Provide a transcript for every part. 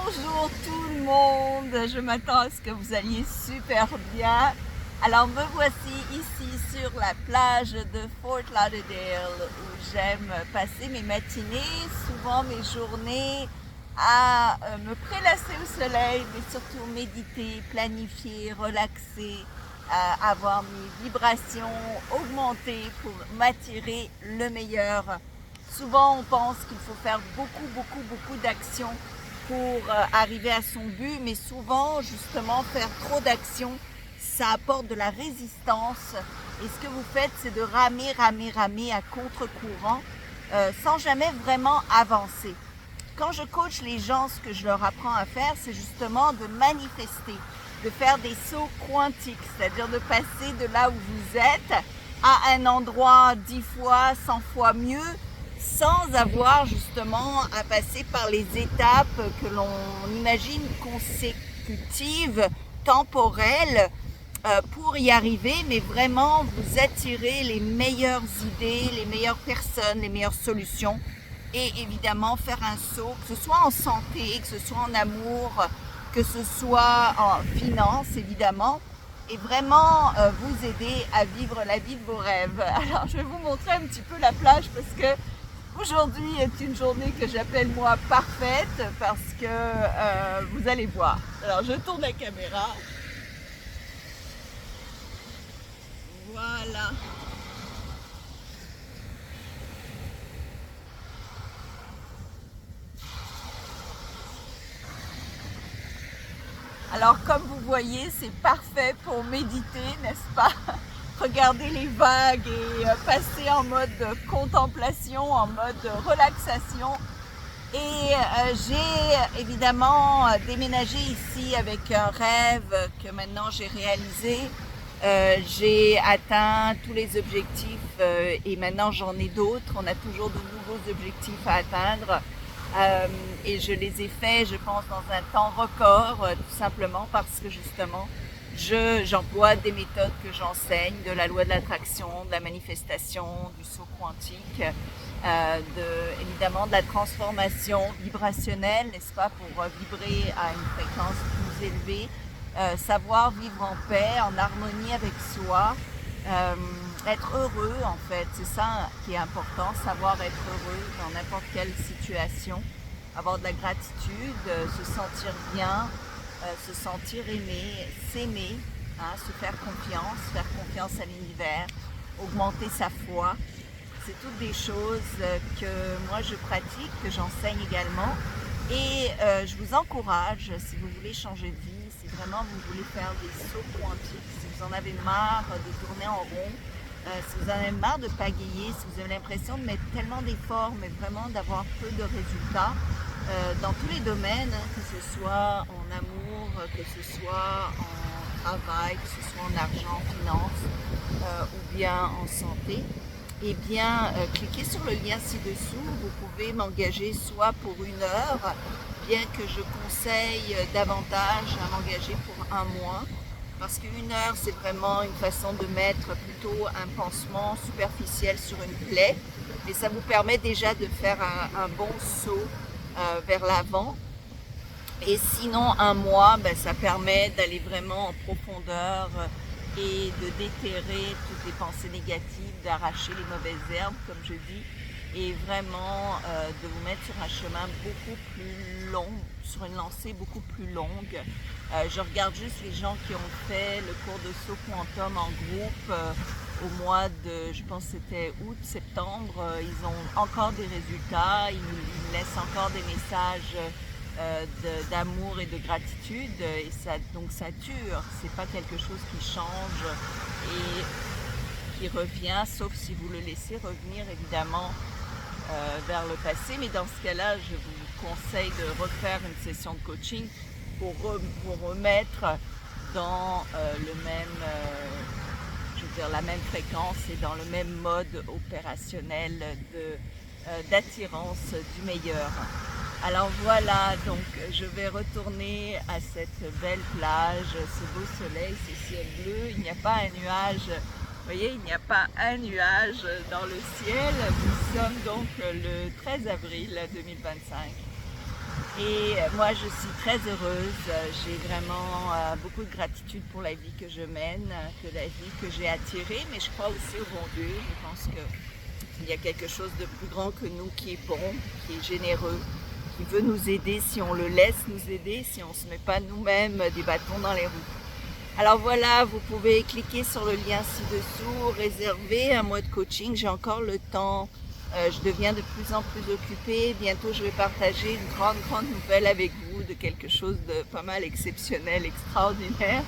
Bonjour tout le monde, je m'attends à ce que vous alliez super bien. Alors me voici ici sur la plage de Fort Lauderdale où j'aime passer mes matinées, souvent mes journées à me prélasser au soleil, mais surtout méditer, planifier, relaxer, avoir mes vibrations augmentées pour m'attirer le meilleur. Souvent on pense qu'il faut faire beaucoup d'actions pour arriver à son but, mais souvent justement faire trop d'actions, ça apporte de la résistance et ce que vous faites c'est de ramer à contre-courant sans jamais vraiment avancer. Quand je coach les gens, ce que je leur apprends à faire, c'est justement de manifester, de faire des sauts quantiques, c'est-à-dire de passer de là où vous êtes à un endroit 10 fois, 100 fois mieux, sans avoir justement à passer par les étapes que l'on imagine consécutives, temporelles, pour y arriver, mais vraiment vous attirer les meilleures idées, les meilleures personnes, les meilleures solutions et évidemment faire un saut, que ce soit en santé, que ce soit en amour, que ce soit en finance évidemment, et vraiment vous aider à vivre la vie de vos rêves. Alors je vais vous montrer un petit peu la plage parce que aujourd'hui est une journée que j'appelle moi parfaite parce que vous allez voir. Alors je tourne la caméra. Voilà. Alors comme vous voyez, c'est parfait pour méditer, n'est-ce pas? Regarder les vagues et passer en mode contemplation, en mode relaxation. Et j'ai évidemment déménagé ici avec un rêve que maintenant j'ai réalisé. J'ai atteint tous les objectifs et maintenant j'en ai d'autres. On a toujours de nouveaux objectifs à atteindre. Et je les ai faits, je pense, dans un temps record, tout simplement parce que justement, j'emploie des méthodes que j'enseigne, de la loi de l'attraction, de la manifestation, du saut quantique, évidemment de la transformation vibrationnelle, n'est-ce pas, pour vibrer à une fréquence plus élevée, savoir vivre en paix, en harmonie avec soi, être heureux en fait, c'est ça qui est important, savoir être heureux dans n'importe quelle situation, avoir de la gratitude, se sentir bien, se sentir aimé, s'aimer, hein, se faire confiance à l'univers, augmenter sa foi. C'est toutes des choses que moi je pratique, que j'enseigne également. Et je vous encourage, si vous voulez changer de vie, si vraiment vous voulez faire des sauts quantiques, si vous en avez marre de tourner en rond, si vous en avez marre de pagayer, si vous avez l'impression de mettre tellement d'efforts, mais vraiment d'avoir peu de résultats, dans tous les domaines, hein, que ce soit en amour, que ce soit en travail, que ce soit en argent, en finance ou bien en santé, eh bien, cliquez sur le lien ci-dessous. Vous pouvez m'engager soit pour 1 heure, bien que je conseille davantage à m'engager pour 1 mois, parce qu'1 heure, c'est vraiment une façon de mettre plutôt un pansement superficiel sur une plaie, et ça vous permet déjà de faire un bon saut vers l'avant. Et sinon, 1 mois, ben, ça permet d'aller vraiment en profondeur et de déterrer toutes les pensées négatives, d'arracher les mauvaises herbes, comme je dis, et vraiment de vous mettre sur un chemin beaucoup plus long, sur une lancée beaucoup plus longue. Je regarde juste les gens qui ont fait le cours de saut quantum en groupe au mois de, je pense que c'était août, septembre, ils ont encore des résultats, ils me laissent encore des messages d'amour et de gratitude, et donc ça dure, c'est pas quelque chose qui change et qui revient, sauf si vous le laissez revenir évidemment vers le passé, mais dans ce cas-là, je vous conseille de refaire une session de coaching pour vous remettre dans la même fréquence et dans le même mode opérationnel d'attirance du meilleur. Alors voilà, donc je vais retourner à cette belle plage, ce beau soleil, ce ciel bleu. Il n'y a pas un nuage, vous voyez, il n'y a pas un nuage dans le ciel. Nous sommes donc le 13 avril 2025. Et moi, je suis très heureuse. J'ai vraiment beaucoup de gratitude pour la vie que je mène, que la vie que j'ai attirée. Mais je crois aussi au bon Dieu. Je pense qu'il y a quelque chose de plus grand que nous qui est bon, qui est généreux, qui veut nous aider si on le laisse nous aider, si on ne se met pas nous-mêmes des bâtons dans les roues. Alors voilà, vous pouvez cliquer sur le lien ci-dessous, réserver un mois de coaching. J'ai encore le temps. Je deviens de plus en plus occupée. Bientôt, je vais partager une grande nouvelle avec vous de quelque chose de pas mal exceptionnel, extraordinaire.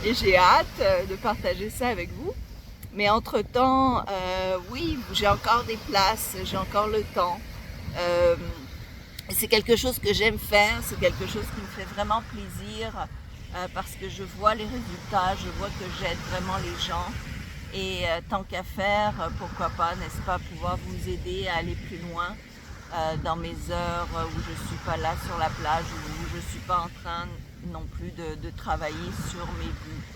Et j'ai hâte de partager ça avec vous. Mais entre-temps, oui, j'ai encore des places, j'ai encore le temps. C'est quelque chose que j'aime faire, c'est quelque chose qui me fait vraiment plaisir parce que je vois les résultats, je vois que j'aide vraiment les gens. Et tant qu'à faire, pourquoi pas, n'est-ce pas, pouvoir vous aider à aller plus loin dans mes heures où je ne suis pas là sur la plage, où je ne suis pas en train non plus de travailler sur mes buts,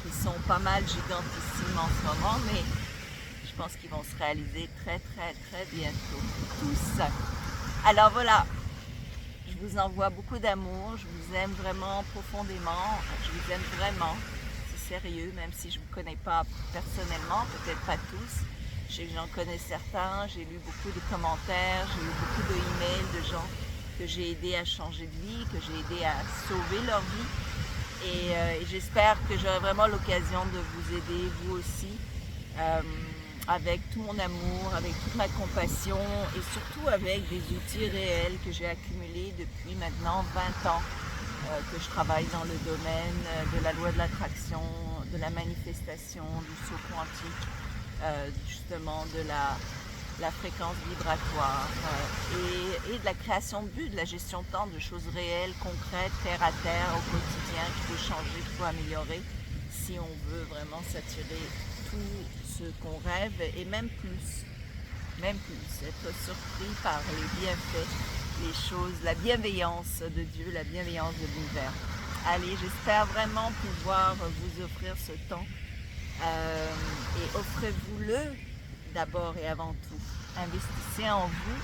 qui sont pas mal gigantissimes en ce moment, mais je pense qu'ils vont se réaliser très bientôt, tous. Alors voilà, je vous envoie beaucoup d'amour, je vous aime vraiment profondément, je vous aime vraiment. Sérieux, même si je ne vous connais pas personnellement, peut-être pas tous. Je sais que j'en connais certains, j'ai lu beaucoup de commentaires, j'ai eu beaucoup de emails de gens que j'ai aidé à changer de vie, que j'ai aidé à sauver leur vie. Et j'espère que j'aurai vraiment l'occasion de vous aider, vous aussi, avec tout mon amour, avec toute ma compassion et surtout avec des outils réels que j'ai accumulés depuis maintenant 20 ans. Que je travaille dans le domaine de la loi de l'attraction, de la manifestation, du saut quantique, justement de la fréquence vibratoire et de la création de but, de la gestion de temps, de choses réelles, concrètes, terre à terre, au quotidien, qu'il faut changer, qu'il faut améliorer si on veut vraiment s'attirer tout ce qu'on rêve et même plus, être surpris par les bienfaits, les choses, la bienveillance de Dieu, la bienveillance de l'univers. Allez, j'espère vraiment pouvoir vous offrir ce temps et offrez-vous-le d'abord et avant tout. Investissez en vous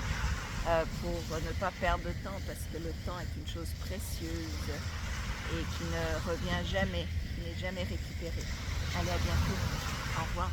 pour ne pas perdre de temps parce que le temps est une chose précieuse et qui ne revient jamais, qui n'est jamais récupéré. Allez, à bientôt. Au revoir.